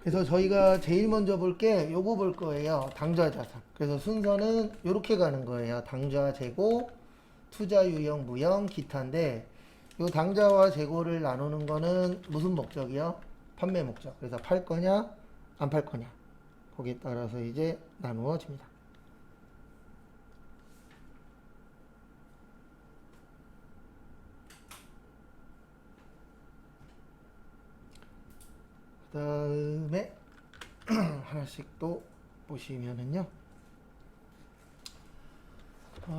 그래서 저희가 제일 먼저 볼 게 요거 볼 거예요. 당좌 자산. 그래서 순서는 요렇게 가는 거예요. 당좌 재고, 투자 유형, 무형, 기타인데 요 당좌와 재고를 나누는 거는 무슨 목적이요? 판매 목적. 그래서 팔 거냐, 안 팔 거냐. 거기에 따라서 이제 나누어집니다. 그 다음에 하나씩 또 보시면은요.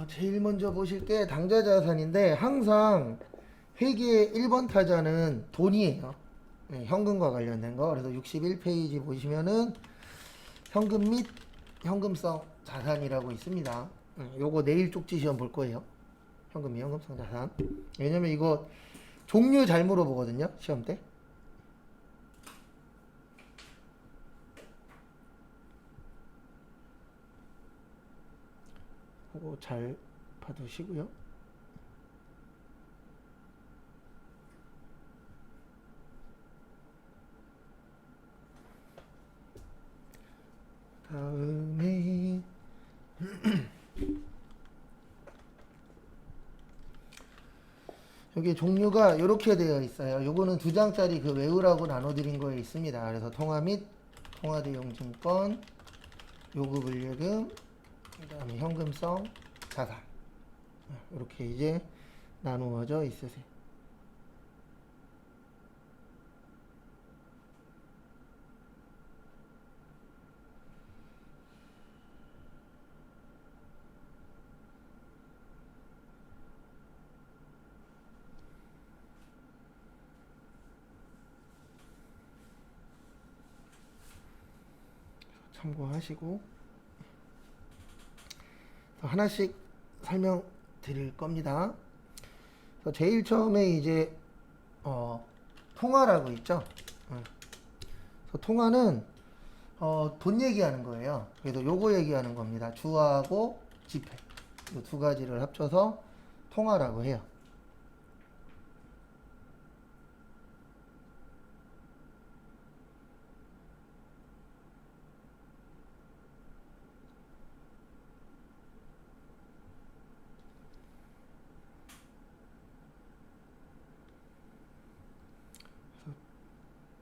제일 먼저 보실 게 당좌 자산인데 항상 회계의 1번 타자는 돈이에요. 네, 현금과 관련된 거. 그래서 61페이지 보시면은 현금 및 현금성 자산이라고 있습니다. 요거 내일 쪽지 시험 볼 거예요. 현금 및 현금성 자산. 왜냐면 이거 종류 잘 물어보거든요. 시험 때. 그거 잘 봐두시고요. 다음에 여기 종류가 이렇게 되어 있어요. 요거는 2장짜리 그 외우라고 나눠드린 거에 있습니다. 그래서 통화 및 통화대용증권, 요구불예금, 그 다음에 현금성 자산. 이렇게 이제 나누어져 있으세요. 참고하시고 하나씩 설명드릴 겁니다. 제일 처음에 이제 통화라고 있죠. 그래서 통화는 돈 얘기하는 거예요. 그래서 요거 얘기하는 겁니다. 주하고 지폐 이 두 가지를 합쳐서 통화라고 해요.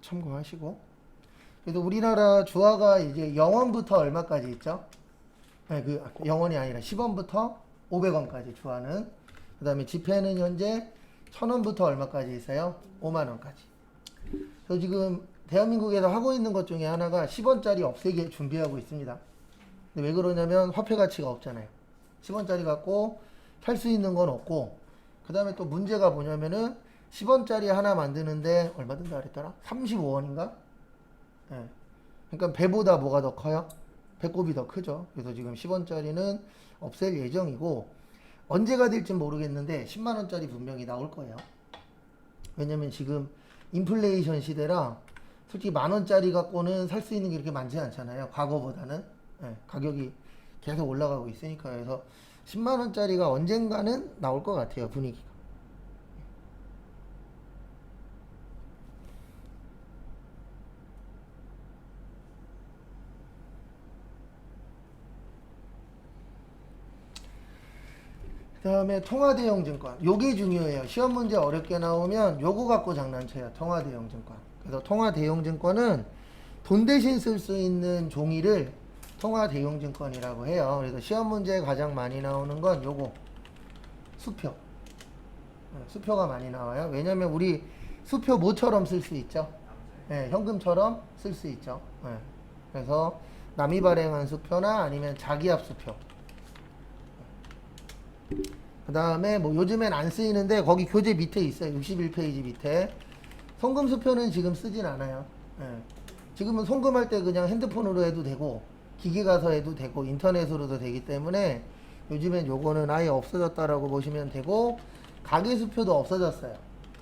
참고하시고. 그래서 우리나라 주화가 이제 0원부터 얼마까지 있죠? 네, 그 0원이 아니라 10원부터 500원까지 주화는. 그 다음에 지폐는 현재 1000원부터 얼마까지 있어요? 5만원까지. 그래서 지금 대한민국에서 하고 있는 것 중에 하나가 10원짜리 없애기 준비하고 있습니다. 근데 왜 그러냐면 화폐 가치가 없잖아요. 10원짜리 갖고 살 수 있는 건 없고, 그 다음에 또 문제가 뭐냐면은 10원짜리 하나 만드는데 얼마 든다 그랬더라? 35원인가? 네. 그러니까 배보다 뭐가 더 커요? 배꼽이 더 크죠. 그래서 지금 10원짜리는 없앨 예정이고, 언제가 될지 모르겠는데 10만원짜리 분명히 나올 거예요. 왜냐면 지금 인플레이션 시대라 솔직히 만원짜리 갖고는 살 수 있는 게 이렇게 많지 않잖아요. 과거보다는. 네. 가격이 계속 올라가고 있으니까. 그래서 10만원짜리가 언젠가는 나올 것 같아요. 분위기가. 그 다음에 통화대용증권. 요게 중요해요. 시험 문제 어렵게 나오면 요거 갖고 장난쳐요. 통화대용증권. 그래서 통화대용증권은 돈 대신 쓸 수 있는 종이를 통화대용증권이라고 해요. 그래서 시험 문제에 가장 많이 나오는 건 요거. 수표. 수표가 많이 나와요. 왜냐면 우리 수표 뭐처럼 쓸 수 있죠? 네, 현금처럼 쓸 수 있죠. 네. 그래서 남이 발행한 수표나 아니면 자기압 수표. 그 다음에 뭐 요즘엔 안 쓰이는데 거기 교재 밑에 있어요. 61페이지 밑에. 송금수표는 지금 쓰진 않아요. 예. 지금은 송금할 때 그냥 핸드폰으로 해도 되고 기계 가서 해도 되고 인터넷으로도 되기 때문에 요즘엔 요거는 아예 없어졌다라고 보시면 되고, 가계수표도 없어졌어요.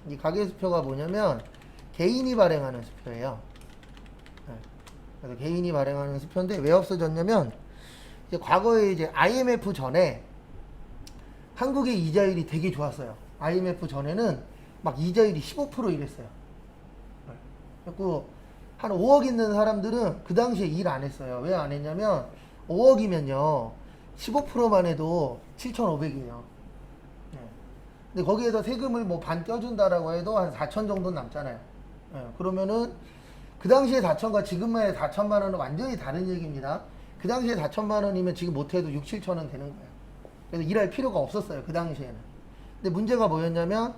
이 가계수표가 뭐냐면 개인이 발행하는 수표예요. 예. 그래서 개인이 발행하는 수표인데 왜 없어졌냐면 이제 과거에 이제 IMF 전에 한국의 이자율이 되게 좋았어요. IMF 전에는 막 이자율이 15% 이랬어요. 그래서 한 5억 있는 사람들은 그 당시에 일 안 했어요. 왜 안 했냐면 5억이면요 15%만 해도 7,500이에요. 근데 거기에서 세금을 뭐 반 떼어준다라고 해도 한 4천 정도 남잖아요. 그러면은 그 당시에 4천과 지금의 4천만 원은 완전히 다른 얘기입니다. 그 당시에 4천만 원이면 지금 못해도 6, 7천 원 되는 거예요. 그래서 일할 필요가 없었어요. 그 당시에는. 근데 문제가 뭐였냐면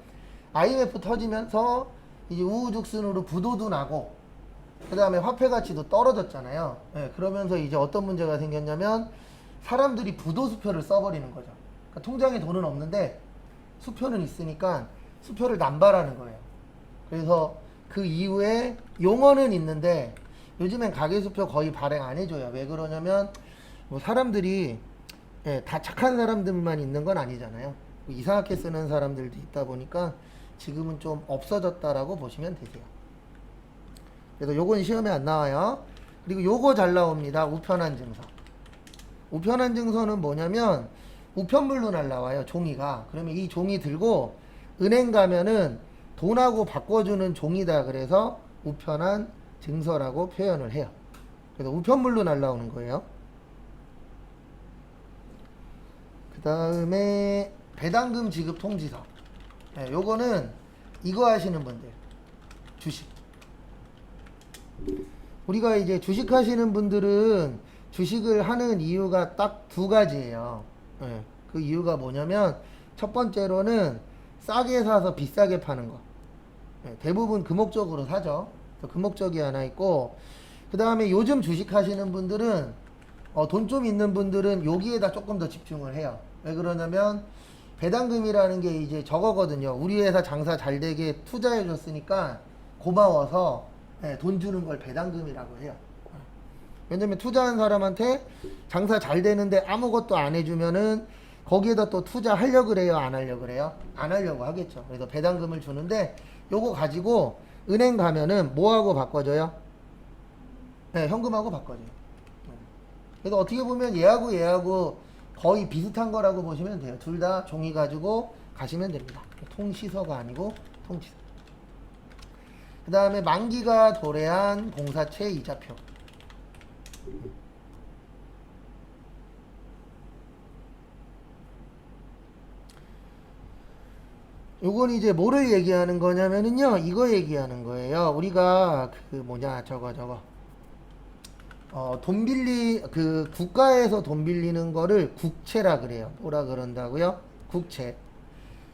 IMF 터지면서 이제 우후죽순으로 부도도 나고 그 다음에 화폐 가치도 떨어졌잖아요. 그러면서 이제 어떤 문제가 생겼냐면 사람들이 부도수표를 써버리는 거죠. 그러니까 통장에 돈은 없는데 수표는 있으니까 수표를 남발하는 거예요. 그래서 그 이후에 용어는 있는데 요즘엔 가계수표 거의 발행 안 해줘요. 왜 그러냐면 뭐 사람들이 다 착한 사람들만 있는 건 아니잖아요. 이상하게 쓰는 사람들도 있다 보니까 지금은 좀 없어졌다라고 보시면 되세요. 그래서 요건 시험에 안 나와요. 그리고 요거 잘 나옵니다. 우편한 증서. 우편한 증서는 뭐냐면 우편물로 날라와요. 종이가. 그러면 이 종이 들고 은행 가면은 돈하고 바꿔주는 종이다. 그래서 우편한 증서라고 표현을 해요. 그래서 우편물로 날라오는 거예요. 그 다음에 배당금 지급 통지서. 요거는 이거 하시는 분들. 주식. 우리가 이제 주식 하시는 분들은 주식을 하는 이유가 딱 두 가지예요. 그 이유가 뭐냐면 첫 번째로는 싸게 사서 비싸게 파는 거. 대부분 그 목적으로 사죠. 그 목적이 하나 있고 그 다음에 요즘 주식 하시는 분들은 돈 좀 있는 분들은 여기에다 조금 더 집중을 해요. 왜 그러냐면 배당금이라는 게 이제 저거거든요. 우리 회사 장사 잘 되게 투자해 줬으니까 고마워서 돈 주는 걸 배당금이라고 해요. 왜냐면 투자한 사람한테 장사 잘 되는데 아무것도 안 해주면은 거기에다 또 투자하려고 그래요? 안 하려고 그래요? 안 하려고 하겠죠. 그래서 배당금을 주는데 요거 가지고 은행 가면은 뭐하고 바꿔줘요? 현금하고 바꿔줘요. 그래서 어떻게 보면 얘하고 거의 비슷한 거라고 보시면 돼요. 둘 다 종이 가지고 가시면 됩니다. 통시서가 아니고 통지서. 그 다음에 만기가 도래한 공사채 이자표. 요건 이제 뭐를 얘기하는 거냐면은요, 이거 얘기하는 거예요. 우리가 그 뭐냐, 저거. 그 국가에서 돈 빌리는 거를 국채라 그래요. 뭐라 그런다고요? 국채.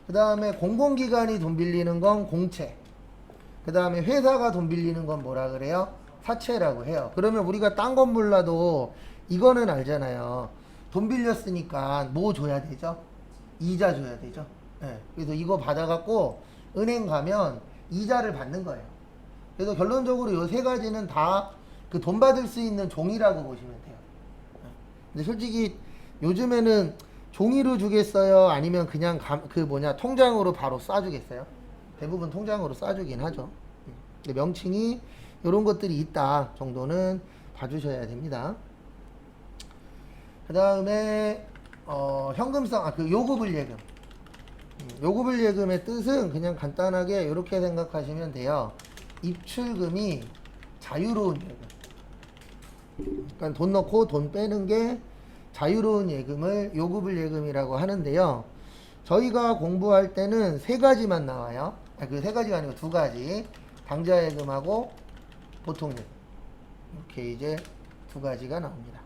그 다음에 공공기관이 돈 빌리는 건 공채. 그 다음에 회사가 돈 빌리는 건 뭐라 그래요? 사채라고 해요. 그러면 우리가 딴 건 몰라도 이거는 알잖아요. 돈 빌렸으니까 뭐 줘야 되죠? 이자 줘야 되죠. 그래서 이거 받아갖고 은행 가면 이자를 받는 거예요. 그래서 결론적으로 요 세 가지는 다 그 돈 받을 수 있는 종이라고 보시면 돼요. 근데 솔직히 요즘에는 종이로 주겠어요? 아니면 그냥 통장으로 바로 쏴주겠어요? 대부분 통장으로 쏴주긴 하죠. 근데 명칭이 이런 것들이 있다 정도는 봐주셔야 됩니다. 그 다음에 현금성, 그 요구불예금. 요구불예금의 뜻은 그냥 간단하게 이렇게 생각하시면 돼요. 입출금이 자유로운 예금. 그러니까 돈 넣고 돈 빼는 게 자유로운 예금을 요구불예금이라고 하는데요. 저희가 공부할 때는 세 가지만 나와요. 그 세 가지가 아니고 두 가지. 당좌예금하고 보통예금. 이렇게 이제 두 가지가 나옵니다.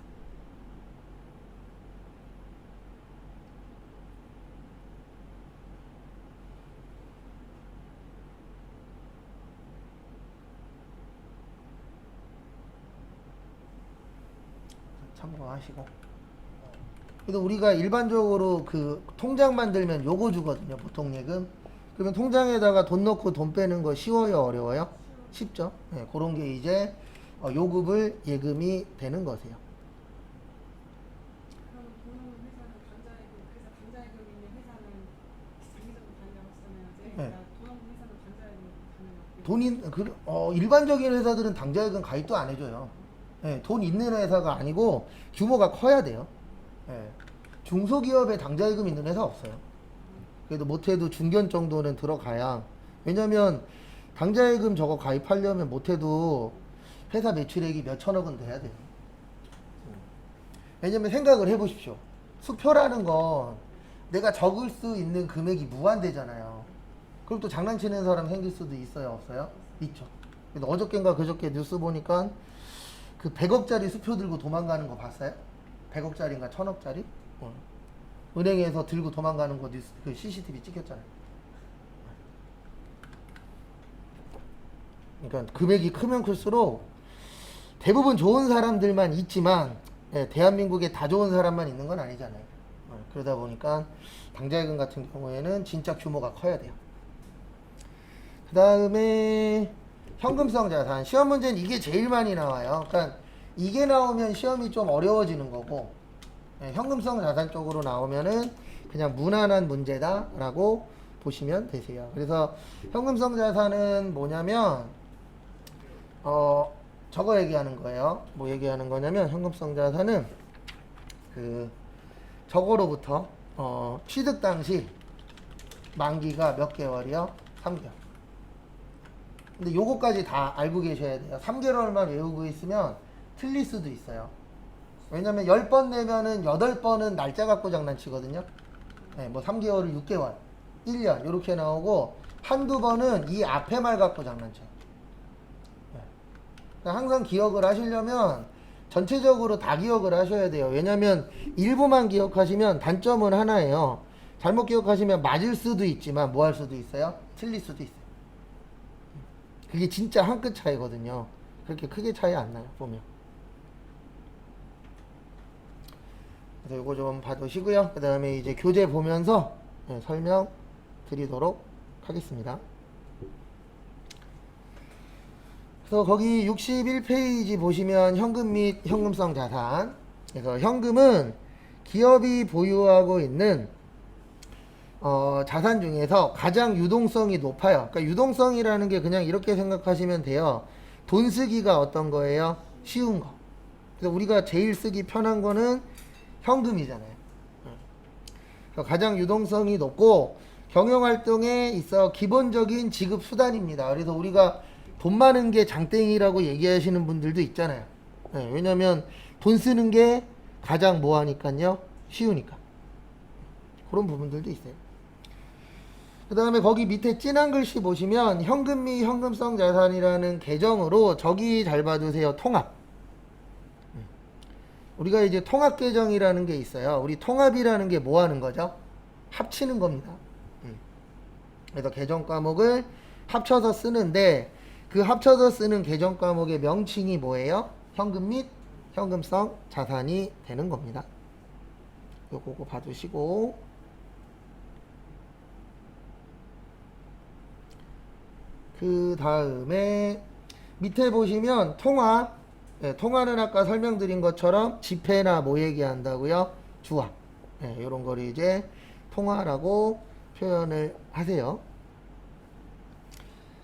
참고하시고. 그래서 우리가 일반적으로 그 통장 만들면 요거 주거든요. 보통예금. 그러면 통장에다가 돈 넣고 돈 빼는 거 쉬워요? 어려워요? 쉽죠. 그런 게 이제 요구불 예금이 되는 거세요. 그럼 돈은 회사는 당좌예금, 그래서 당좌예금 있는 회사는 장기적으로 다니라고 했잖아요. 네. 돈 없는 회사는 당좌예금 돈인 일반적인 회사들은 당좌예금 가입도 안 해줘요. 돈 있는 회사가 아니고 규모가 커야 돼요. 중소기업에 당좌예금 있는 회사 없어요. 그래도 못해도 중견 정도는 들어가야. 왜냐면 당좌예금 저거 가입하려면 못해도 회사 매출액이 몇 천억은 돼야 돼요. 왜냐면 생각을 해보십시오. 수표라는 건 내가 적을 수 있는 금액이 무한대잖아요. 그럼 또 장난치는 사람 생길 수도 있어요, 없어요? 있죠. 근데 어저께인가 그저께 뉴스 보니까 그 100억짜리 수표 들고 도망가는 거 봤어요? 100억짜리인가 1000억짜리? 은행에서 들고 도망가는 거 뉴스, 그 CCTV 찍혔잖아요. 그러니까 금액이 크면 클수록 대부분 좋은 사람들만 있지만 대한민국에 다 좋은 사람만 있는 건 아니잖아요. 그러다 보니까 당좌예금 같은 경우에는 진짜 규모가 커야 돼요. 그 다음에 현금성 자산. 시험 문제는 이게 제일 많이 나와요. 그러니까 이게 나오면 시험이 좀 어려워지는 거고, 현금성 자산 쪽으로 나오면은 그냥 무난한 문제다라고 보시면 되세요. 그래서 현금성 자산은 뭐냐면 저거 얘기하는 거예요. 뭐 얘기하는 거냐면 현금성 자산은 그 저거로부터 취득 당시 만기가 몇 개월이요? 3개월. 근데 요거까지 다 알고 계셔야 돼요. 3개월만 외우고 있으면 틀릴 수도 있어요. 왜냐면 10번 내면은 8번은 날짜 갖고 장난치거든요. 네, 뭐 3개월을 6개월, 1년 이렇게 나오고 한두 번은 이 앞에 말 갖고 장난쳐요. 네. 그러니까 항상 기억을 하시려면 전체적으로 다 기억을 하셔야 돼요. 왜냐면 일부만 기억하시면 단점은 하나예요. 잘못 기억하시면 맞을 수도 있지만 뭐 할 수도 있어요? 틀릴 수도 있어요. 그게 진짜 한 끗 차이거든요. 그렇게 크게 차이 안 나요, 보면. 그래서 이거 좀 봐두시고요. 그 다음에 이제 교재 보면서 설명 드리도록 하겠습니다. 그래서 거기 61페이지 보시면 현금 및 현금성 자산. 그래서 현금은 기업이 보유하고 있는 자산 중에서 가장 유동성이 높아요. 그러니까 유동성이라는 게 그냥 이렇게 생각하시면 돼요. 돈 쓰기가 어떤 거예요? 쉬운 거. 그래서 우리가 제일 쓰기 편한 거는 현금이잖아요. 그래서 가장 유동성이 높고 경영활동에 있어 기본적인 지급 수단입니다. 그래서 우리가 돈 많은 게 장땡이라고 얘기하시는 분들도 있잖아요. 왜냐면 돈 쓰는 게 가장 뭐하니까요? 쉬우니까. 그런 부분들도 있어요. 그 다음에 거기 밑에 진한 글씨 보시면 현금 및 현금성 자산이라는 계정으로 저기 잘 봐두세요. 통합. 우리가 이제 통합 계정이라는 게 있어요. 우리 통합이라는 게 뭐 하는 거죠? 합치는 겁니다. 그래서 계정 과목을 합쳐서 쓰는데 그 합쳐서 쓰는 계정 과목의 명칭이 뭐예요? 현금 및 현금성 자산이 되는 겁니다. 요거 봐두시고, 그 다음에 밑에 보시면 통화. 통화는 아까 설명드린 것처럼 지폐나 뭐 얘기한다고요? 주화. 이런 거를 이제 통화라고 표현을 하세요.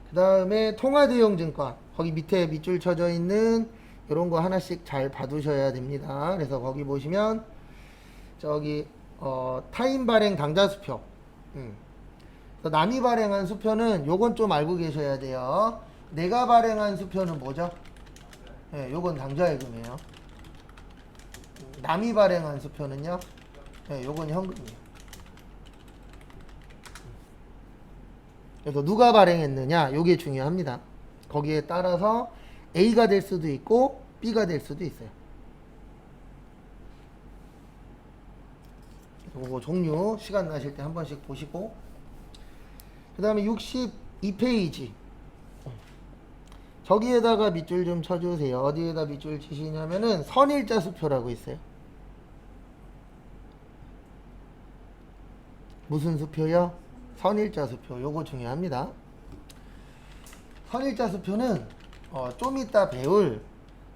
그 다음에 통화대용증권. 거기 밑에 밑줄 쳐져 있는 이런 거 하나씩 잘 봐두셔야 됩니다. 그래서 거기 보시면 저기 타인 발행 당좌 수표. 남이 발행한 수표는 요건 좀 알고 계셔야 돼요. 내가 발행한 수표는 뭐죠? 요건 당좌예금이에요. 남이 발행한 수표는요? 요건 현금이에요. 그래서 누가 발행했느냐? 요게 중요합니다. 거기에 따라서 A가 될 수도 있고 B가 될 수도 있어요. 요거 종류 시간 나실 때 한 번씩 보시고, 그 다음에 62페이지 저기에다가 밑줄 좀 쳐주세요. 어디에다 밑줄 치시냐면은 선일자 수표라고 있어요. 무슨 수표요? 선일자 수표. 요거 중요합니다. 선일자 수표는 좀 이따 배울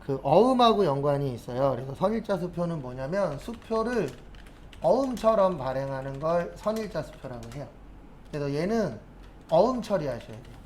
그 어음하고 연관이 있어요. 그래서 선일자 수표는 뭐냐면 수표를 어음처럼 발행하는 걸 선일자 수표라고 해요. 그래서 얘는 어음 처리하셔야 돼요.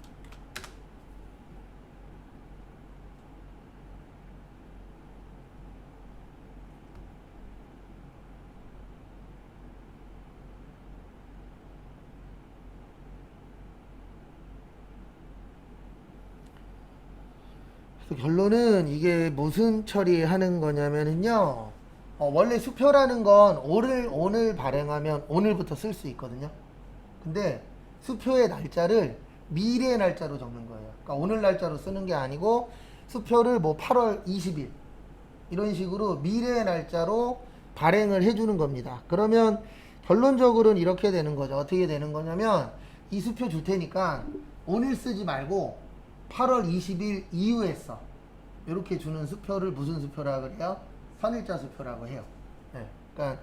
그래서 결론은 이게 무슨 처리하는 거냐면은요. 원래 수표라는 건 오늘 발행하면 오늘부터 쓸 수 있거든요. 근데 수표의 날짜를 미래의 날짜로 적는 거예요. 그러니까 오늘 날짜로 쓰는 게 아니고 수표를 뭐 8월 20일 이런 식으로 미래의 날짜로 발행을 해주는 겁니다. 그러면 결론적으로는 이렇게 되는 거죠. 어떻게 되는 거냐면 이 수표 줄 테니까 오늘 쓰지 말고 8월 20일 이후에 써. 이렇게 주는 수표를 무슨 수표라고 그래요? 선일자 수표라고 해요. 네. 그러니까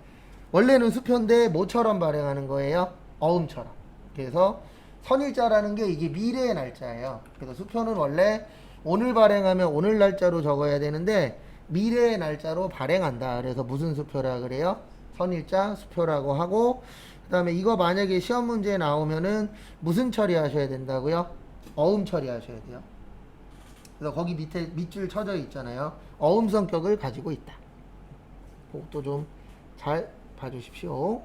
원래는 수표인데 뭐처럼 발행하는 거예요? 어음처럼. 그래서 선일자라는 게 이게 미래의 날짜예요. 그래서 수표는 원래 오늘 발행하면 오늘 날짜로 적어야 되는데 미래의 날짜로 발행한다. 그래서 무슨 수표라 그래요? 선일자 수표라고 하고, 그 다음에 이거 만약에 시험 문제에 나오면은 무슨 처리하셔야 된다고요? 어음 처리하셔야 돼요. 그래서 거기 밑에 밑줄 쳐져 있잖아요. 어음 성격을 가지고 있다. 그것도 좀 잘 봐주십시오.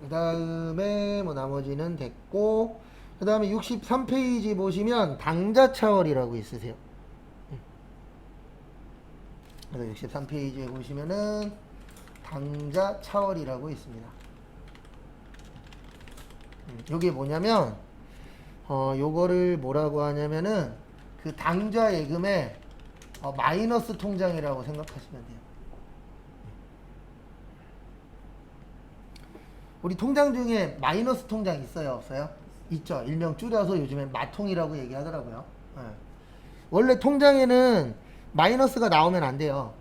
그 다음에 뭐 나머지는 됐고, 그 다음에 63페이지 보시면 당자차월이라고 있으세요. 그래서 63페이지에 보시면은 당자차월이라고 있습니다. 요게 뭐냐면 요거를 뭐라고 하냐면은 그 당좌 예금의 마이너스 통장이라고 생각하시면 돼요. 우리 통장 중에 마이너스 통장 있어요, 없어요? 있죠. 일명 줄여서 요즘에 마통이라고 얘기하더라고요. 네. 원래 통장에는 마이너스가 나오면 안 돼요.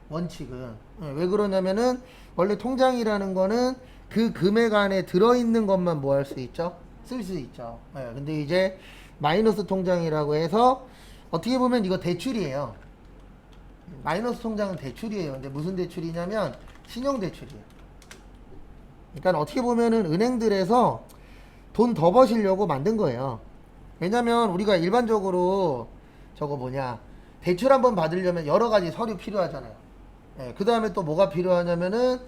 원칙은. 네. 왜 그러냐면은 원래 통장이라는 거는 그 금액 안에 들어있는 것만 뭐 할 수 있죠? 쓸 수 있죠. 네. 근데 이제 마이너스 통장이라고 해서 어떻게 보면 이거 대출이에요. 마이너스 통장은 대출이에요. 근데 무슨 대출이냐면 신용대출이에요. 그러니까 어떻게 보면은 은행들에서 돈 더 버시려고 만든 거예요. 왜냐면 우리가 일반적으로 저거 뭐냐 대출 한번 받으려면 여러 가지 서류 필요하잖아요. 예, 그 다음에 또 뭐가 필요하냐면은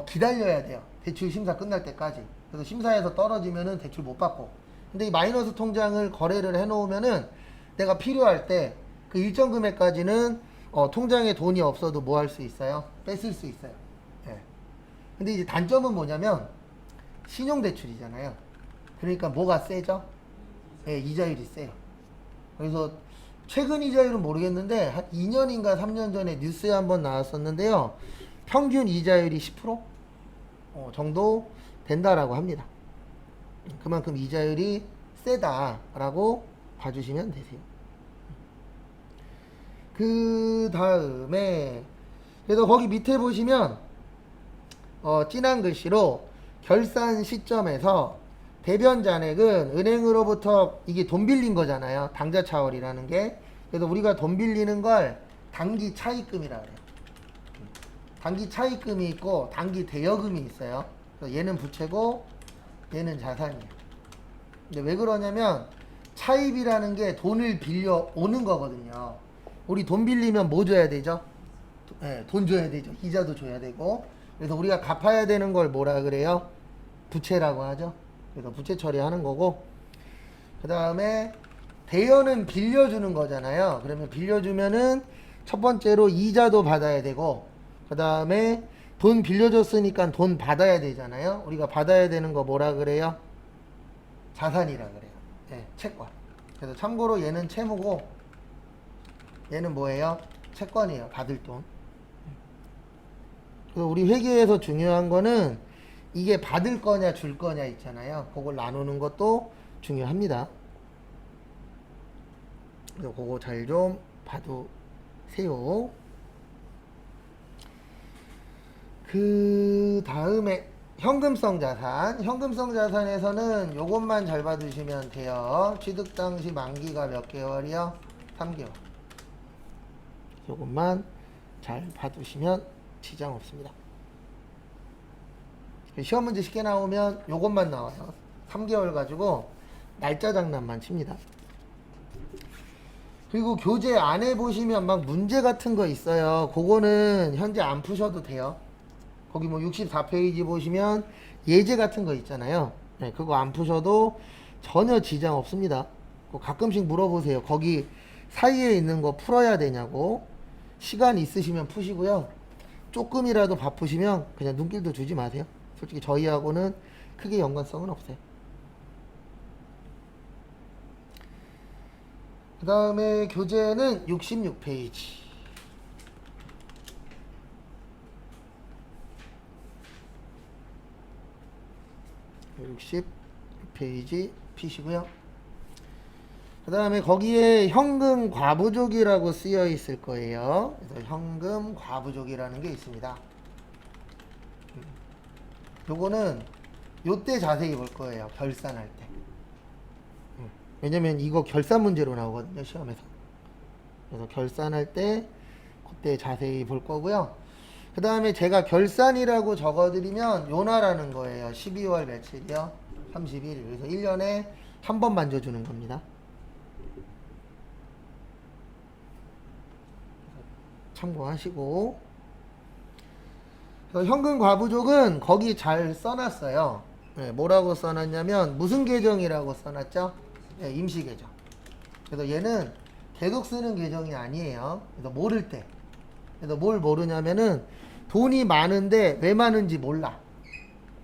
기다려야 돼요. 대출 심사 끝날 때까지. 그래서 심사에서 떨어지면은 대출 못 받고. 근데 이 마이너스 통장을 거래를 해놓으면은 내가 필요할 때 그 일정 금액까지는 통장에 돈이 없어도 뭐 할 수 있어요? 뺏을 수 있어요. 예. 근데 이제 단점은 뭐냐면 신용대출이잖아요. 그러니까 뭐가 세죠? 예, 이자율이 세요. 그래서 최근 이자율은 모르겠는데 한 2년인가 3년 전에 뉴스에 한번 나왔었는데요. 평균 이자율이 10% 정도 된다라고 합니다. 그만큼 이자율이 세다라고 봐주시면 되세요. 그 다음에 그래서 거기 밑에 보시면 진한 글씨로 결산 시점에서 대변 잔액은 은행으로부터 이게 돈 빌린 거잖아요. 당자차월이라는 게. 그래서 우리가 돈 빌리는 걸 단기 차입금이라 그래요. 단기 차입금이 있고 단기 대여금이 있어요. 그래서 얘는 부채고 얘는 자산이에요. 근데 왜 그러냐면 차입이라는 게 돈을 빌려 오는 거거든요. 우리 돈 빌리면 뭐 줘야 되죠? 네, 돈 줘야 되죠. 이자도 줘야 되고. 그래서 우리가 갚아야 되는 걸 뭐라 그래요? 부채라고 하죠. 그래서 부채 처리하는 거고, 그 다음에 대여는 빌려주는 거잖아요. 그러면 빌려주면은 첫 번째로 이자도 받아야 되고, 그 다음에 돈 빌려줬으니까 돈 받아야 되잖아요. 우리가 받아야 되는 거 뭐라 그래요? 자산이라 그래요. 네, 채권. 그래서 참고로 얘는 채무고 얘는 뭐예요? 채권이에요. 받을 돈. 그래서 우리 회계에서 중요한 거는 이게 받을 거냐 줄 거냐 있잖아요. 그걸 나누는 것도 중요합니다. 그래서 그거 잘 좀 봐두세요. 그 다음에 현금성 자산. 현금성 자산에서는 요것만 잘 봐두시면 돼요. 취득 당시 만기가 몇 개월이요? 3개월. 요것만 잘 봐두시면 지장 없습니다. 시험 문제 쉽게 나오면 요것만 나와요. 3개월 가지고 날짜 장난만 칩니다. 그리고 교재 안에 보시면 막 문제 같은 거 있어요. 그거는 현재 안 푸셔도 돼요. 거기 뭐 64페이지 보시면 예제 같은 거 있잖아요. 네, 그거 안 푸셔도 전혀 지장 없습니다. 가끔씩 물어보세요. 거기 사이에 있는 거 풀어야 되냐고. 시간 있으시면 푸시고요. 조금이라도 바쁘시면 그냥 눈길도 주지 마세요. 솔직히 저희하고는 크게 연관성은 없어요. 그 다음에 교재는 66페이지. 60페이지 피시고요. 그 다음에 거기에 현금 과부족이라고 쓰여 있을 거예요. 그래서 현금 과부족이라는 게 있습니다. 요거는 요때 자세히 볼 거예요. 결산할 때. 왜냐면 이거 결산 문제로 나오거든요. 시험에서. 그래서 결산할 때 그때 자세히 볼 거고요. 그 다음에 제가 결산이라고 적어드리면 요나라는 거예요. 12월 며칠이요? 30일. 그래서 1년에 한 번 만져주는 겁니다. 참고하시고. 현금 과부족은 거기 잘 써놨어요. 네, 뭐라고 써놨냐면 무슨 계정이라고 써놨죠? 네, 임시 계정. 그래서 얘는 계속 쓰는 계정이 아니에요. 그래서 모를 때. 그래서 뭘 모르냐면은 돈이 많은데 왜 많은지 몰라.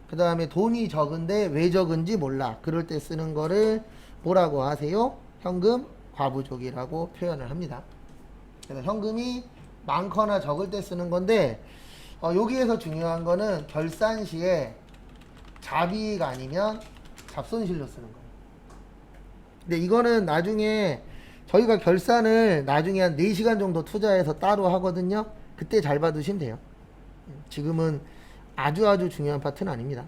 그 다음에 돈이 적은데 왜 적은지 몰라. 그럴 때 쓰는 거를 뭐라고 하세요? 현금 과부족이라고 표현을 합니다. 그래서 현금이 많거나 적을 때 쓰는 건데 여기에서 중요한 거는 결산 시에 자비가 아니면 잡손실로 쓰는 거예요. 근데 이거는 나중에 저희가 결산을 나중에 한 4시간 정도 투자해서 따로 하거든요. 그때 잘 봐두시면 돼요. 지금은 아주 중요한 파트는 아닙니다.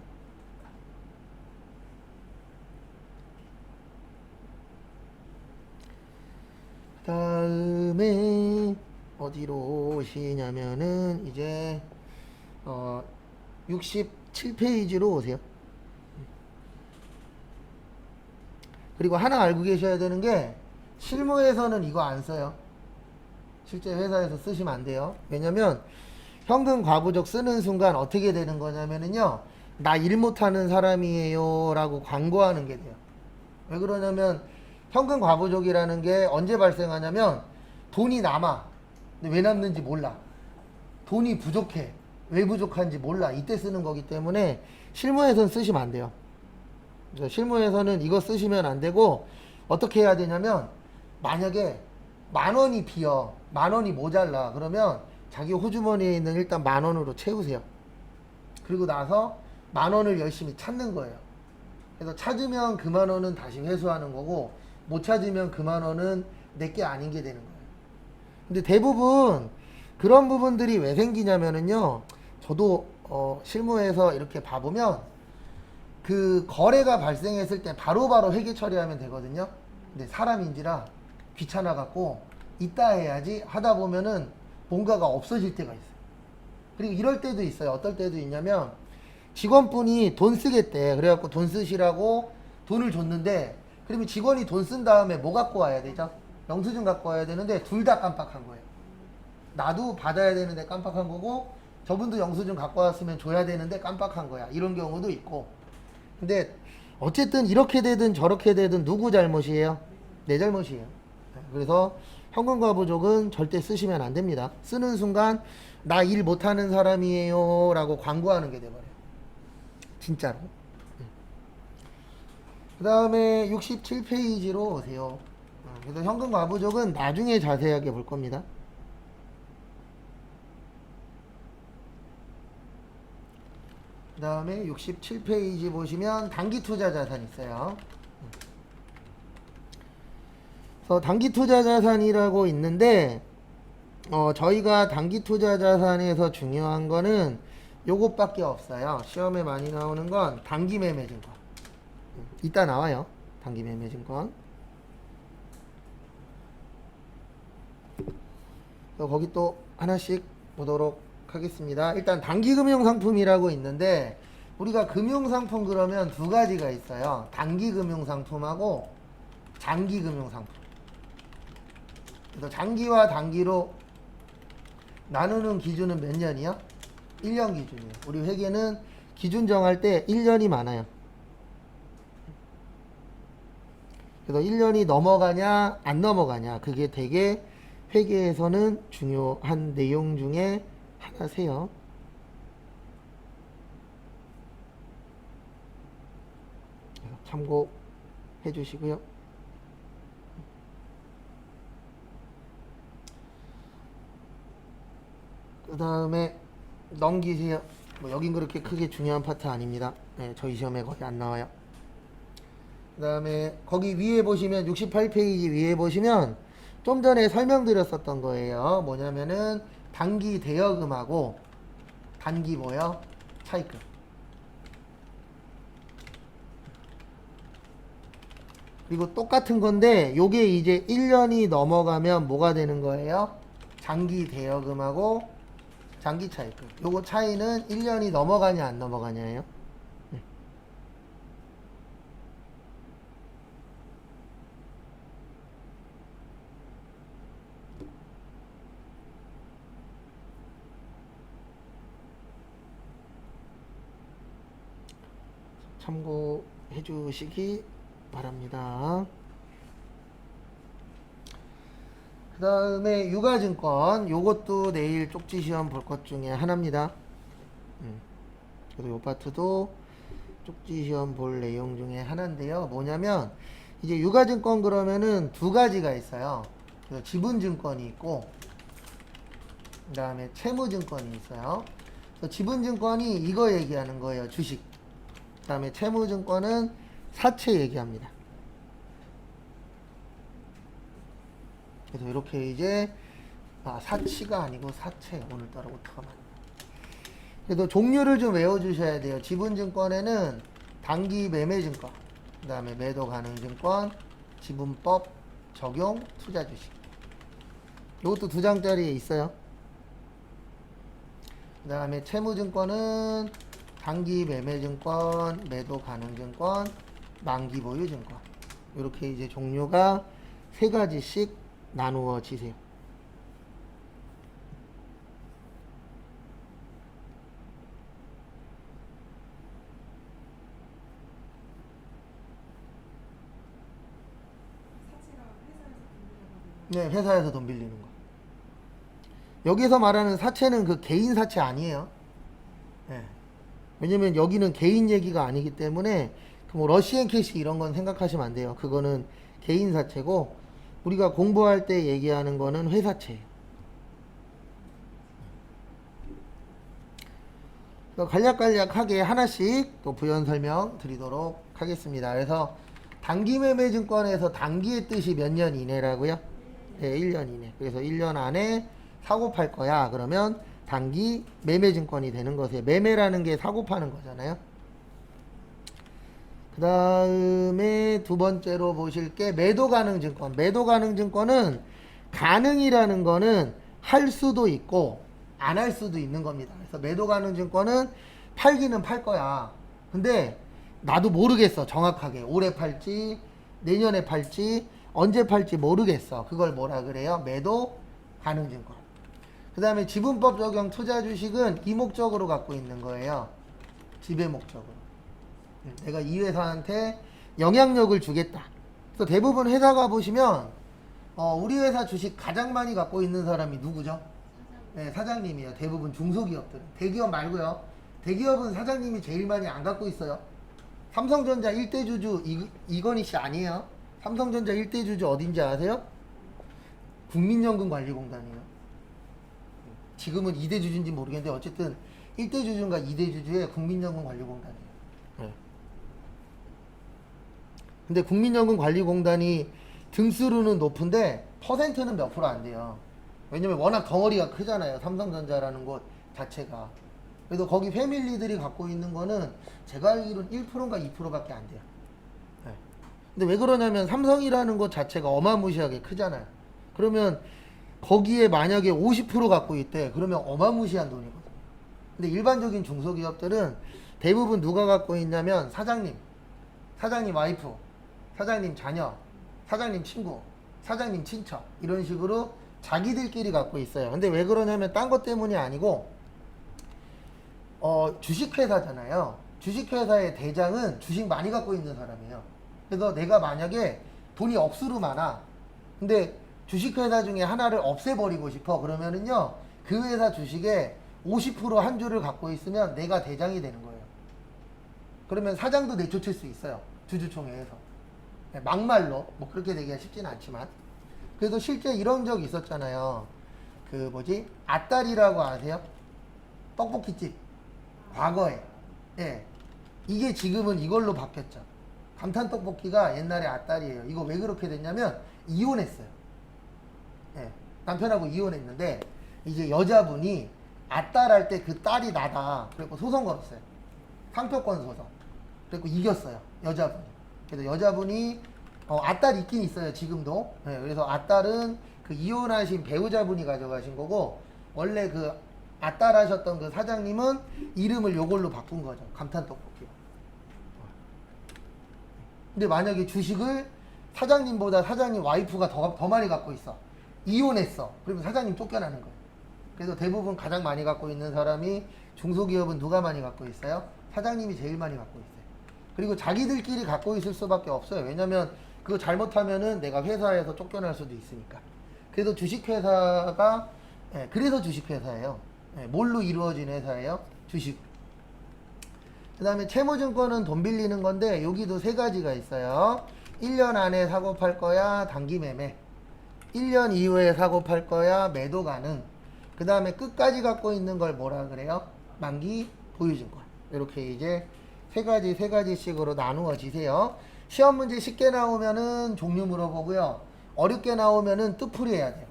다음에 어디로 오시냐면은 이제 67페이지로 오세요. 그리고 하나 알고 계셔야 되는 게 실무에서는 이거 안 써요. 실제 회사에서 쓰시면 안 돼요. 왜냐면 현금 과부족 쓰는 순간 어떻게 되는 거냐면은요, 나 일 못하는 사람이에요 라고 광고하는 게 돼요. 왜 그러냐면 현금 과부족이라는 게 언제 발생하냐면 돈이 남아. 근데 왜 남는지 몰라. 돈이 부족해. 왜 부족한지 몰라. 이때 쓰는 거기 때문에 실무에서는 쓰시면 안 돼요. 그래서 실무에서는 이거 쓰시면 안 되고 어떻게 해야 되냐면 만약에 10,000원이 비어. 10,000원이 모자라. 그러면 자기 호주머니에 있는 일단 10,000원으로 채우세요. 그리고 나서 10,000원을 열심히 찾는 거예요. 그래서 찾으면 그 10,000원은 다시 회수하는 거고 못 찾으면 그 10,000원은 내게 아닌 게 되는 거예요. 근데 대부분 그런 부분들이 왜 생기냐면은요, 저도 실무에서 이렇게 봐보면 그 거래가 발생했을 때 바로바로 회계 처리하면 되거든요. 근데 사람인지라 귀찮아 갖고 이따 해야지 하다 보면은 뭔가가 없어질 때가 있어요. 그리고 이럴 때도 있어요. 어떨 때도 있냐면 직원분이 돈 쓰겠대. 그래갖고 돈 쓰시라고 돈을 줬는데, 그러면 직원이 돈 쓴 다음에 뭐 갖고 와야 되죠? 영수증 갖고 와야 되는데 둘 다 깜빡한 거예요. 나도 받아야 되는데 깜빡한 거고 저분도 영수증 갖고 왔으면 줘야 되는데 깜빡한 거야. 이런 경우도 있고. 근데 어쨌든 이렇게 되든 저렇게 되든 누구 잘못이에요? 내 잘못이에요. 그래서 현금과부족은 절대 쓰시면 안 됩니다. 쓰는 순간 나 일 못하는 사람이에요 라고 광고하는 게 돼버려요. 진짜로. 그 다음에 67페이지로 오세요. 그래서 현금과부족은 나중에 자세하게 볼 겁니다. 그 다음에 67페이지 보시면 단기투자자산 있어요. 그래서 단기투자자산이라고 있는데 저희가 단기투자자산에서 중요한 거는 요것밖에 없어요. 시험에 많이 나오는 건 단기매매증권. 이따 나와요. 단기매매증권. 거기 또 하나씩 보도록 하겠습니다. 일단 단기금융상품이라고 있는데 우리가 금융상품 그러면 두 가지가 있어요. 단기금융상품하고 장기금융상품. 그래서 장기와 단기로 나누는 기준은 몇 년이요? 1년 기준이에요. 우리 회계는 기준 정할 때 1년이 많아요. 그래서 1년이 넘어가냐 안 넘어가냐 그게 되게 회계에서는 중요한 내용 중에 하나세요. 참고해 주시고요. 그 다음에 넘기세요. 뭐 여긴 그렇게 크게 중요한 파트 아닙니다. 네, 저희 시험에 거의 안 나와요. 그 다음에 거기 위에 보시면 68페이지 위에 보시면 좀 전에 설명드렸었던 거예요. 뭐냐면은 단기 대여금하고 단기 뭐요? 차입금. 그리고 똑같은 건데 요게 이제 1년이 넘어가면 뭐가 되는 거예요? 장기 대여금하고 장기 차입금. 요거 차이는 1년이 넘어가냐 안 넘어가냐예요. 참고해 주시기 바랍니다. 그 다음에 유가증권 요것도 내일 쪽지 시험 볼 것 중에 하나입니다. 그래서 요 파트도 쪽지 시험 볼 내용 중에 하나인데요. 뭐냐면 이제 유가증권 그러면은 두 가지가 있어요. 그래서 지분증권이 있고 그 다음에 채무증권이 있어요. 그래서 지분증권이 이거 얘기하는 거예요. 주식. 그 다음에 채무증권은 사채 얘기합니다. 그래서 이렇게 이제 사치가 아니고 사채 오늘따라 어떡하면 그래도 종류를 좀 외워주셔야 돼요. 지분증권에는 단기 매매증권, 그 다음에 매도 가능증권, 지분법 적용 투자주식. 이것도 2장짜리에 있어요. 그 다음에 채무증권은 단기 매매증권, 매도 가능증권, 만기 보유증권. 이렇게 이제 종류가 3가지씩 나누어지세요. 사채가 회사에서 돈을 네, 회사에서 돈 빌리는 거. 여기서 말하는 사채는 그 개인 사채 아니에요. 네. 왜냐면 여기는 개인 얘기가 아니기 때문에 뭐 러시앤 캐시 이런 건 생각하시면 안 돼요. 그거는 개인 사채고 우리가 공부할 때 얘기하는 거는 회사채예요. 간략간략하게 하나씩 또 부연 설명 드리도록 하겠습니다. 그래서 단기 매매 증권에서 단기의 뜻이 몇 년 이내라고요? 네, 1년 이내. 그래서 1년 안에 사고 팔 거야. 그러면 단기 매매 증권이 되는 것이에요. 매매라는 게 사고 파는 거잖아요. 그 다음에 두 번째로 보실 게 매도 가능 증권. 매도 가능 증권은 가능이라는 거는 할 수도 있고 안 할 수도 있는 겁니다. 그래서 매도 가능 증권은 팔기는 팔 거야. 근데 나도 모르겠어. 정확하게 올해 팔지 내년에 팔지 언제 팔지 모르겠어. 그걸 뭐라 그래요? 매도 가능 증권. 그 다음에 지분법 적용 투자 주식은 이목적으로 갖고 있는 거예요. 지배 목적으로. 내가 이 회사한테 영향력을 주겠다. 그래서 대부분 회사 가보시면 우리 회사 주식 가장 많이 갖고 있는 사람이 누구죠? 네, 사장님이에요. 대부분 중소기업들은. 대기업 말고요. 대기업은 사장님이 제일 많이 안 갖고 있어요. 삼성전자 1대 주주 이건희 씨 아니에요. 삼성전자 1대 주주 어딘지 아세요? 국민연금관리공단이에요. 지금은 2대 주주인지 모르겠는데 어쨌든 1대 주주인가 2대 주주의 국민연금관리공단이에요. 네. 근데 국민연금관리공단이 등수로는 높은데 퍼센트는 몇 프로 안 돼요. 왜냐면 워낙 덩어리가 크잖아요. 삼성전자라는 곳 자체가. 그래도 거기 패밀리들이 갖고 있는 거는 제가 알기로는 1%인가 2%밖에 안 돼요. 네. 근데 왜 그러냐면 삼성이라는 곳 자체가 어마무시하게 크잖아요. 그러면 거기에 만약에 50% 갖고 있대. 그러면 어마무시한 돈이거든요. 근데 일반적인 중소기업들은 대부분 누가 갖고 있냐면 사장님 와이프, 사장님 자녀, 사장님 친구, 사장님 친척 이런 식으로 자기들끼리 갖고 있어요. 근데 왜 그러냐면 딴 것 때문이 아니고 주식회사잖아요. 주식회사의 대장은 주식 많이 갖고 있는 사람이에요. 그래서 내가 만약에 돈이 억수로 많아. 근데 주식회사 중에 하나를 없애버리고 싶어. 그러면은요, 그 회사 주식에 50%한 주를 갖고 있으면 내가 대장이 되는 거예요. 그러면 사장도 내쫓을 수 있어요. 주주총회에서. 네, 막말로. 뭐 그렇게 되기가 쉽지는 않지만. 그래서 실제 이런 적이 있었잖아요. 그 뭐지? 아따리라고 아세요? 떡볶이집. 과거에. 예. 이게 지금은 이걸로 바뀌었죠. 감탄떡볶이가 옛날에 아따리예요. 이거 왜 그렇게 됐냐면 이혼했어요. 예. 남편하고 이혼했는데 이제 여자분이 아딸할 때 그 딸이 나다. 그래서 소송 걸었어요. 상표권 소송. 그래서 이겼어요. 여자분이. 그래서 여자분이 아딸 있긴 있어요. 지금도. 예. 그래서 아딸은 그 이혼하신 배우자분이 가져가신 거고 원래 그 아딸 하셨던 그 사장님은 이름을 요걸로 바꾼 거죠. 감탄떡볶이. 근데 만약에 주식을 사장님보다 사장님 와이프가 더 많이 갖고 있어. 이혼했어. 그러면 사장님 쫓겨나는 거예요. 그래서 대부분 가장 많이 갖고 있는 사람이 중소기업은 누가 많이 갖고 있어요? 사장님이 제일 많이 갖고 있어요. 그리고 자기들끼리 갖고 있을 수밖에 없어요. 왜냐면 그거 잘못하면은 내가 회사에서 쫓겨날 수도 있으니까. 그래서 주식회사가 그래서 주식회사예요. 뭘로 이루어진 회사예요? 주식. 그 다음에 채무증권은 돈 빌리는 건데 여기도 세 가지가 있어요. 1년 안에 사고 팔 거야 단기 매매, 1년 이후에 사고 팔 거야 매도 가능, 그 다음에 끝까지 갖고 있는 걸 뭐라 그래요? 만기 보유증권. 이렇게 이제 세 가지씩으로 나누어지세요. 시험 문제 쉽게 나오면은 종류 물어보고요. 어렵게 나오면은 뜻풀이 해야 돼요.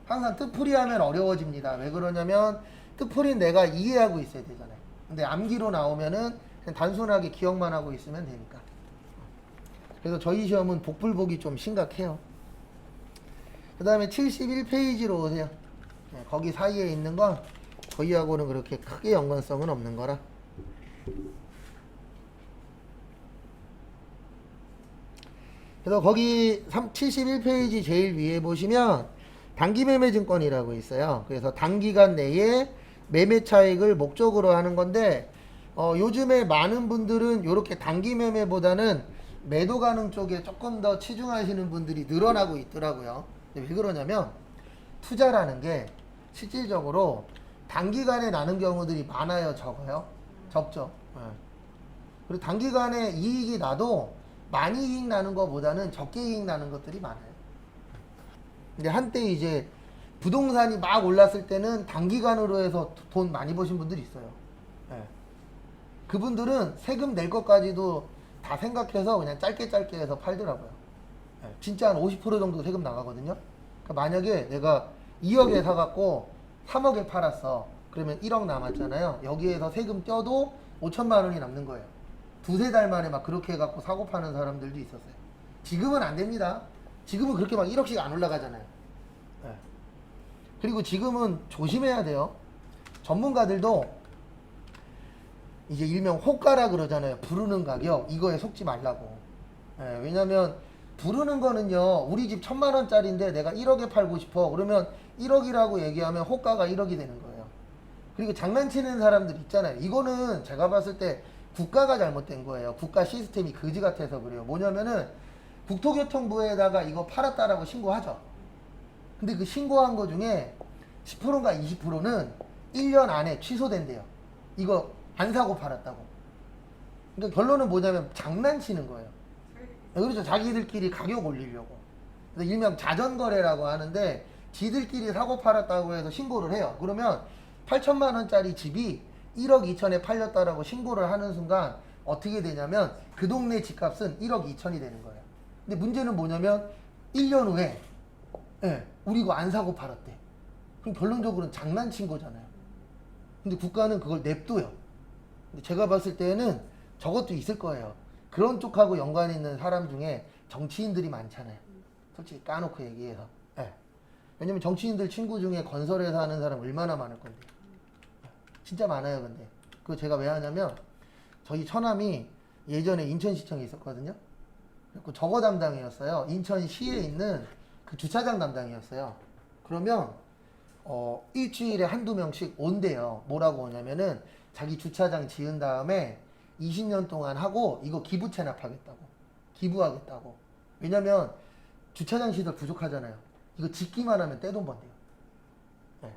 항상 뜻풀이 하면 어려워집니다. 왜 그러냐면 뜻풀이는 내가 이해하고 있어야 되잖아요. 근데 암기로 나오면은 그냥 단순하게 기억만 하고 있으면 되니까. 그래서 저희 시험은 복불복이 좀 심각해요. 그 다음에 71페이지로 오세요. 거기 사이에 있는 건 저희하고는 그렇게 크게 연관성은 없는 거라. 그래서 거기 71페이지 제일 위에 보시면 단기매매증권이라고 있어요. 그래서 단기간 내에 매매 차익을 목적으로 하는 건데 요즘에 많은 분들은 이렇게 단기매매보다는 매도 가능 쪽에 조금 더 치중하시는 분들이 늘어나고 있더라고요. 근데 왜 그러냐면 투자라는 게 실질적으로 단기간에 나는 경우들이 많아요, 적어요? 적죠. 그리고 단기간에 이익이 나도 많이 이익 나는 것보다는 적게 이익 나는 것들이 많아요. 근데 한때 이제 부동산이 막 올랐을 때는 단기간으로 해서 돈 많이 버신 분들이 있어요. 그분들은 세금 낼 것까지도 다 생각해서 그냥 짧게 해서 팔더라고요. 진짜 한 50% 정도 세금 나가거든요. 그러니까 만약에 내가 2억에 사갖고 3억에 팔았어. 그러면 1억 남았잖아요. 여기에서 세금 떼도 5천만 원이 남는 거예요. 두세 달 만에 막 그렇게 해갖고 사고 파는 사람들도 있었어요. 지금은 안 됩니다. 지금은 그렇게 막 1억씩 안 올라가잖아요. 그리고 지금은 조심해야 돼요. 전문가들도 이제 일명 호가라 그러잖아요. 부르는 가격, 이거에 속지 말라고. 왜냐면 부르는 거는요, 우리 집 1,000만 원짜리인데 내가 1억에 팔고 싶어. 그러면 1억이라고 얘기하면 호가가 1억이 되는 거예요. 그리고 장난치는 사람들 있잖아요. 이거는 제가 봤을 때 국가가 잘못된 거예요. 국가 시스템이 그지 같아서 그래요. 뭐냐면은 국토교통부에다가 이거 팔았다라고 신고하죠. 근데 그 신고한 거 중에 10%인가 20%는 1년 안에 취소된대요. 이거 안 사고 팔았다고. 그러니까 결론은 뭐냐면 장난치는 거예요. 그렇죠. 자기들끼리 가격 올리려고. 그래서 일명 자전거래라고 하는데 지들끼리 사고 팔았다고 해서 신고를 해요. 그러면 8천만 원짜리 집이 1억 2천에 팔렸다라고 신고를 하는 순간 어떻게 되냐면 그 동네 집값은 1억 2천이 되는 거예요. 근데 문제는 뭐냐면 1년 후에 우리 이거 안 사고 팔았대. 그럼 결론적으로는 장난친 거잖아요. 근데 국가는 그걸 냅둬요. 근데 제가 봤을 때는 저것도 있을 거예요. 그런 쪽하고 연관 있는 사람 중에 정치인들이 많잖아요. 솔직히 까놓고 얘기해서. 왜냐면 정치인들 친구 중에 건설회사 하는 사람 얼마나 많을 건데. 진짜 많아요, 근데. 그거 제가 왜 하냐면 저희 처남이 예전에 인천시청에 있었거든요. 그리고 저거 담당이었어요. 인천시에 있는 그 주차장 담당이었어요. 그러면 일주일에 한두 명씩 온대요. 뭐라고 오냐면은 자기 주차장 지은 다음에 20년 동안 하고 이거 기부 체납하겠다고. 기부하겠다고. 왜냐면 주차장 시설 부족하잖아요. 이거 짓기만 하면 떼돈 번대요. 네.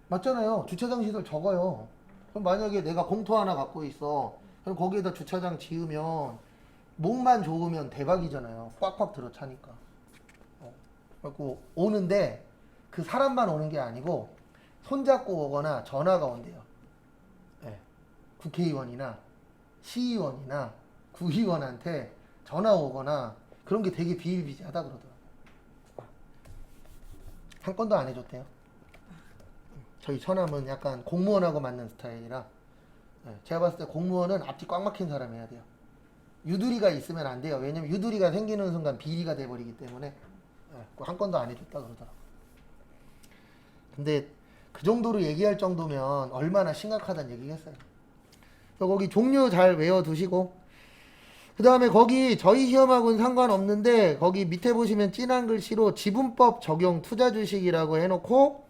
맞잖아요. 주차장 시설 적어요. 그럼 만약에 내가 공터 하나 갖고 있어. 그럼 거기에다 주차장 지으면 목만 좋으면 대박이잖아요. 꽉꽉 들어 차니까. 그래갖고 오는데 그 사람만 오는 게 아니고 손잡고 오거나 전화가 온대요. 네. 국회의원이나 시의원이나 구의원한테 전화 오거나 그런 게 되게 비일비재하다 그러더라고요. 한 건도 안 해줬대요. 저희 처남은 약간 공무원하고 맞는 스타일이라 제가 봤을 때 공무원은 앞뒤 꽉 막힌 사람 해야 돼요. 유두리가 있으면 안 돼요. 왜냐면 유두리가 생기는 순간 비리가 돼버리기 때문에 한 건도 안 해줬다 그러더라고요. 근데 그 정도로 얘기할 정도면 얼마나 심각하다는 얘기겠어요. 그래서 거기 종류 잘 외워두시고 그 다음에 거기 저희 시험하고는 상관없는데 거기 밑에 보시면 진한 글씨로 지분법 적용 투자 주식이라고 해놓고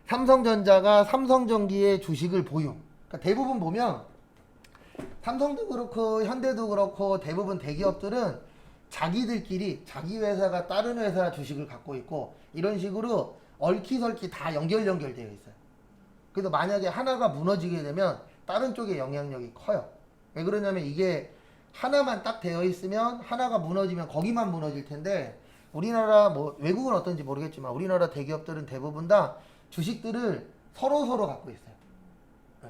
삼성전자가 삼성전기의 주식을 보유. 그러니까 대부분 보면 삼성도 그렇고 현대도 그렇고 대부분 대기업들은 자기들끼리 자기 회사가 다른 회사 주식을 갖고 있고 이런 식으로 얽히설키 다 연결되어 있어요. 그래서 만약에 하나가 무너지게 되면 다른 쪽에 영향력이 커요. 왜 그러냐면 이게 하나만 딱 되어 있으면 하나가 무너지면 거기만 무너질 텐데 우리나라 뭐 외국은 어떤지 모르겠지만 우리나라 대기업들은 대부분 다 주식들을 서로 갖고 있어요. 네.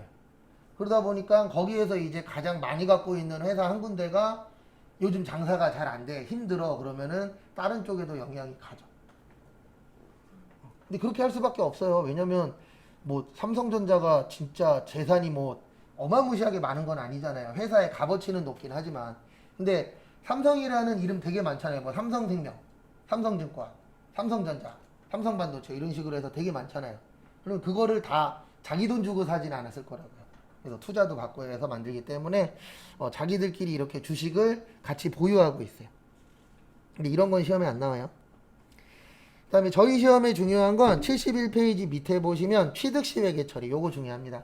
그러다 보니까 거기에서 이제 가장 많이 갖고 있는 회사 한 군데가 요즘 장사가 잘 안 돼, 힘들어 그러면은 다른 쪽에도 영향이 가죠. 근데 그렇게 할 수밖에 없어요. 왜냐면 뭐 삼성전자가 진짜 재산이 뭐 어마무시하게 많은 건 아니잖아요. 회사의 값어치는 높긴 하지만. 근데 삼성이라는 이름 되게 많잖아요. 뭐 삼성생명, 삼성증권, 삼성전자, 삼성반도체 이런 식으로 해서 되게 많잖아요. 그럼 그거를 다 자기 돈 주고 사진 않았을 거라고요. 그래서 투자도 받고 해서 만들기 때문에 자기들끼리 이렇게 주식을 같이 보유하고 있어요. 근데 이런 건 시험에 안 나와요. 그 다음에 저희 시험에 중요한 건 71페이지 밑에 보시면 취득시 회계 처리 요거 중요합니다.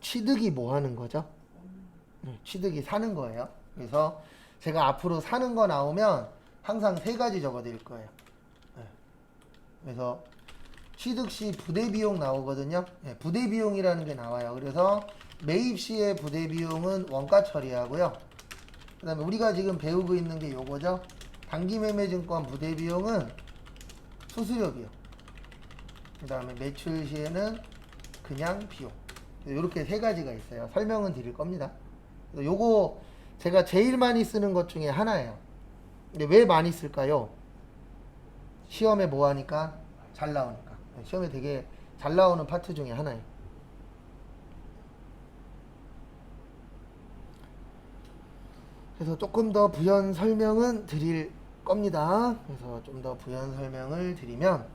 취득이 뭐 하는 거죠? 취득이 사는 거예요. 그래서 제가 앞으로 사는 거 나오면 항상 3가지 적어 드릴 거예요. 그래서 취득 시 부대 비용 나오거든요. 부대 비용이라는 게 나와요. 그래서 매입 시의 부대 비용은 원가 처리하고요. 그 다음에 우리가 지금 배우고 있는 게 요거죠. 단기 매매 증권 부대 비용은 수수료 비용. 그 다음에 매출 시에는 그냥 비용. 이렇게 3가지가 있어요. 설명은 드릴 겁니다. 요거 제가 제일 많이 쓰는 것 중에 하나예요. 근데 왜 많이 쓸까요? 시험에 뭐 하니까? 잘 나오니까. 시험에 되게 잘 나오는 파트 중에 하나예요. 그래서 조금 더 부연 설명은 드릴 겁니다. 그래서 좀 더 부연 설명을 드리면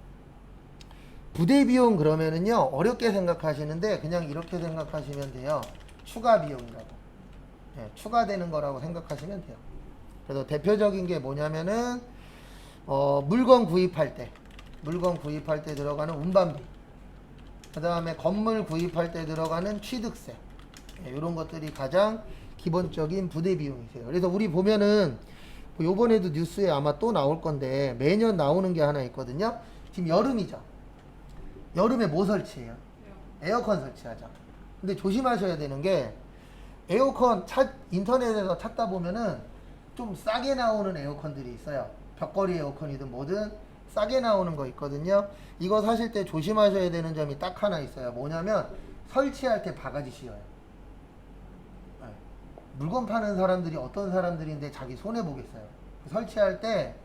부대 비용 그러면은요 어렵게 생각하시는데 그냥 이렇게 생각하시면 돼요. 추가 비용이라고. 추가되는 거라고 생각하시면 돼요. 그래서 대표적인 게 뭐냐면은 물건 구입할 때 들어가는 운반비, 그 다음에 건물 구입할 때 들어가는 취득세, 이런 것들이 가장 기본적인 부대 비용이세요. 그래서 우리 보면은 요번에도 뉴스에 아마 또 나올 건데 매년 나오는 게 하나 있거든요. 지금 여름이죠. 여름에 뭐 설치해요? 에어컨 설치하죠. 근데 조심하셔야 되는 게 에어컨 인터넷에서 찾다 보면은 좀 싸게 나오는 에어컨들이 있어요. 벽걸이 에어컨이든 뭐든 싸게 나오는 거 있거든요. 이거 사실 때 조심하셔야 되는 점이 딱 하나 있어요. 뭐냐면 설치할 때 바가지 씌워요. 물건 파는 사람들이 어떤 사람들인데 자기 손해보겠어요. 설치할 때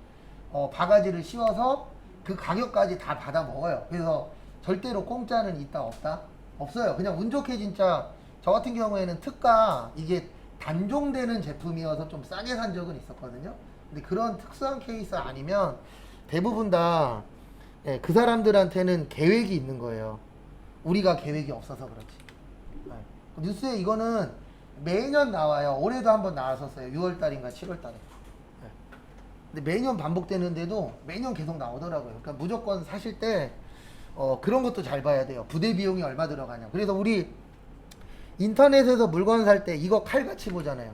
바가지를 씌워서 그 가격까지 다 받아 먹어요. 그래서 절대로 공짜는 있다 없다? 없어요. 그냥 운 좋게 진짜 저 같은 경우에는 특가 이게 단종되는 제품이어서 좀 싸게 산 적은 있었거든요. 근데 그런 특수한 케이스 아니면 대부분 다 그 사람들한테는 계획이 있는 거예요. 우리가 계획이 없어서 그렇지. 뉴스에 이거는 매년 나와요. 올해도 한번 나왔었어요. 6월달인가 7월달에. 근데 매년 반복되는데도 매년 계속 나오더라고요. 그러니까 무조건 사실 때 그런 것도 잘 봐야 돼요. 부대 비용이 얼마 들어가냐. 그래서 우리 인터넷에서 물건 살 때 이거 칼같이 보잖아요.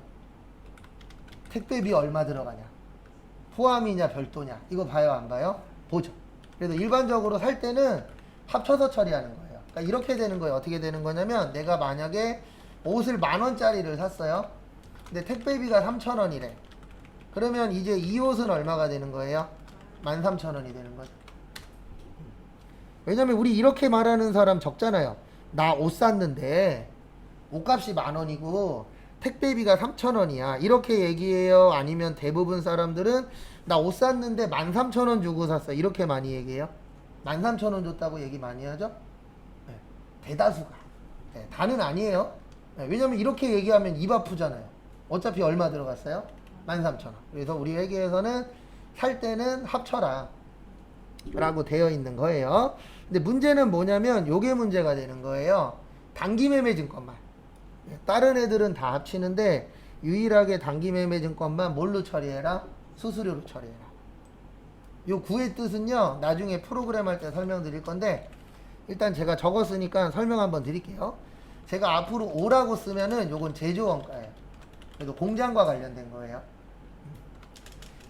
택배비 얼마 들어가냐. 포함이냐 별도냐. 이거 봐요 안 봐요? 보죠. 그래서 일반적으로 살 때는 합쳐서 처리하는 거예요. 그러니까 이렇게 되는 거예요. 어떻게 되는 거냐면 내가 만약에 옷을 10,000원짜리를 샀어요. 근데 택배비가 3,000원이래. 그러면 이제 이 옷은 얼마가 되는 거예요? 13,000원이 되는 거죠. 왜냐면 우리 이렇게 말하는 사람 적잖아요. 나 옷 샀는데 옷값이 10,000원이고 택배비가 3,000원이야. 이렇게 얘기해요? 아니면 대부분 사람들은 나 옷 샀는데 13,000원 주고 샀어. 이렇게 많이 얘기해요? 13,000원 줬다고 얘기 많이 하죠? 네. 대다수가. 네. 다는 아니에요. 네. 왜냐면 이렇게 얘기하면 입 아프잖아요. 어차피 얼마 들어갔어요? 13,000원. 그래서 우리 회계에서는 살 때는 합쳐라 라고 되어 있는 거예요. 근데 문제는 뭐냐면 요게 문제가 되는 거예요. 단기매매증권만. 다른 애들은 다 합치는데 유일하게 단기매매증권만 뭘로 처리해라? 수수료로 처리해라. 요 구의 뜻은요. 나중에 프로그램 할 때 설명드릴 건데 일단 제가 적었으니까 설명 한번 드릴게요. 제가 앞으로 5라고 쓰면은 요건 제조원가예요. 그래도 공장과 관련된 거예요.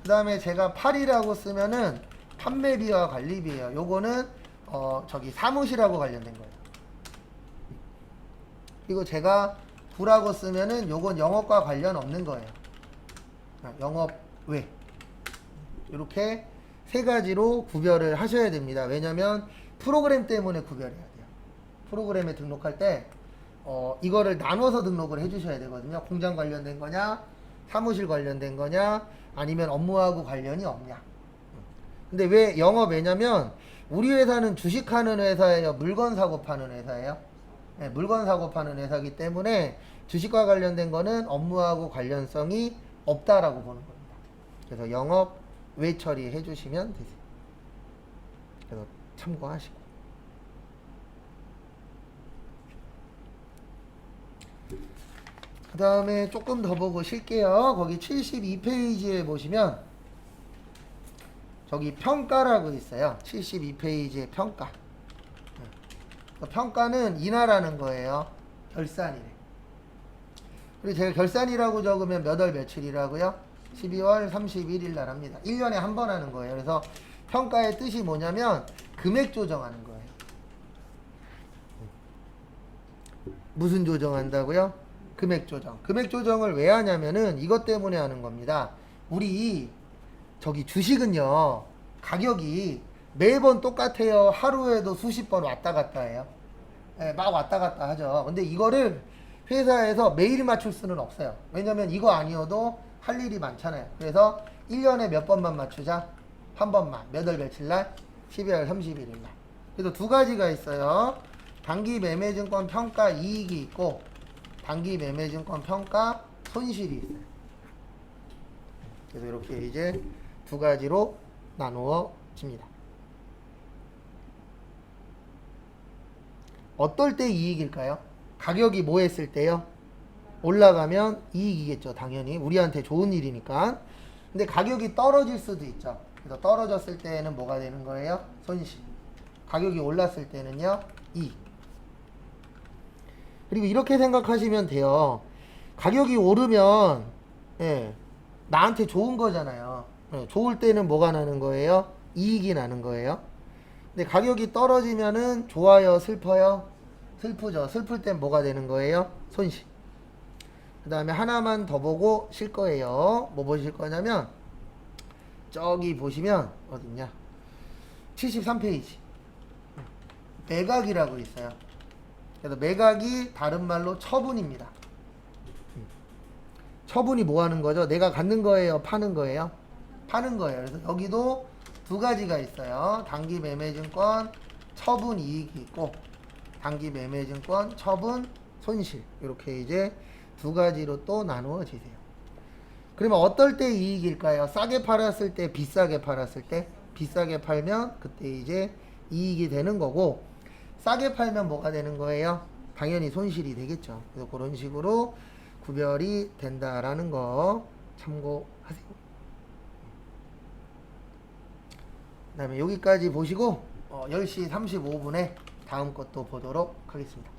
그 다음에 제가 8이라고 쓰면은 판매비와 관리비예요. 요거는 저기 사무실하고 관련된 거예요. 그리고 제가 9라고 쓰면은 요건 영업과 관련 없는 거예요. 영업 외. 이렇게 세 가지로 구별을 하셔야 됩니다. 왜냐면 프로그램 때문에 구별해야 돼요. 프로그램에 등록할 때 이거를 나눠서 등록을 해주셔야 되거든요. 공장 관련된 거냐, 사무실 관련된 거냐, 아니면 업무하고 관련이 없냐. 근데 왜 영업 왜냐면 우리 회사는 주식하는 회사예요, 물건 사고 파는 회사예요. 네, 물건 사고 파는 회사이기 때문에 주식과 관련된 거는 업무하고 관련성이 없다라고 보는 겁니다. 그래서 영업 외 처리해 주시면 되세요. 그래서 참고하시고. 그 다음에 조금 더 보고 쉴게요. 거기 72페이지에 보시면 저기 평가라고 있어요. 72페이지에 평가. 평가는 인하라는 거예요. 결산이래. 그리고 제가 결산이라고 적으면 몇 월 며칠이라고요? 12월 31일 날 합니다. 1년에 한 번 하는 거예요. 그래서 평가의 뜻이 뭐냐면 금액 조정하는 거예요. 무슨 조정한다고요? 금액 조정. 금액 조정을 왜 하냐면은 이것 때문에 하는 겁니다. 우리 저기 주식은요. 가격이 매번 똑같아요. 하루에도 수십 번 왔다 갔다 해요. 네, 막 왔다 갔다 하죠. 근데 이거를 회사에서 매일 맞출 수는 없어요. 왜냐면 이거 아니어도 할 일이 많잖아요. 그래서 1년에 몇 번만 맞추자? 한 번만. 몇 월 며칠 날? 12월 31일 날. 그래서 두 가지가 있어요. 단기 매매증권 평가 이익이 있고 단기 매매증권 평가 손실이 있어요. 그래서 이렇게 이제 두 가지로 나누어집니다. 어떨 때 이익일까요? 가격이 뭐 했을 때요? 올라가면 이익이겠죠. 당연히 우리한테 좋은 일이니까. 근데 가격이 떨어질 수도 있죠. 그래서 떨어졌을 때는 뭐가 되는 거예요? 손실. 가격이 올랐을 때는요? 이익. 그리고 이렇게 생각하시면 돼요. 가격이 오르면 나한테 좋은 거잖아요. 좋을 때는 뭐가 나는 거예요? 이익이 나는 거예요. 근데 가격이 떨어지면은 좋아요, 슬퍼요? 슬프죠. 슬플 땐 뭐가 되는 거예요? 손실. 그 다음에 하나만 더 보고 쉴 거예요. 뭐 보실 거냐면 저기 보시면 어딨냐? 73페이지. 매각이라고 있어요. 그래서 매각이 다른 말로 처분입니다. 처분이 뭐 하는 거죠? 내가 갖는 거예요? 파는 거예요? 파는 거예요. 그래서 여기도 두 가지가 있어요. 단기 매매증권 처분 이익이 있고 단기 매매증권 처분 손실. 이렇게 이제 두 가지로 또 나누어지세요. 그러면 어떨 때 이익일까요? 싸게 팔았을 때, 비싸게 팔았을 때? 비싸게 팔면 그때 이제 이익이 되는 거고 싸게 팔면 뭐가 되는 거예요? 당연히 손실이 되겠죠. 그래서 그런 식으로 구별이 된다라는 거 참고하세요. 그다음에 여기까지 보시고 10시 35분에 다음 것도 보도록 하겠습니다.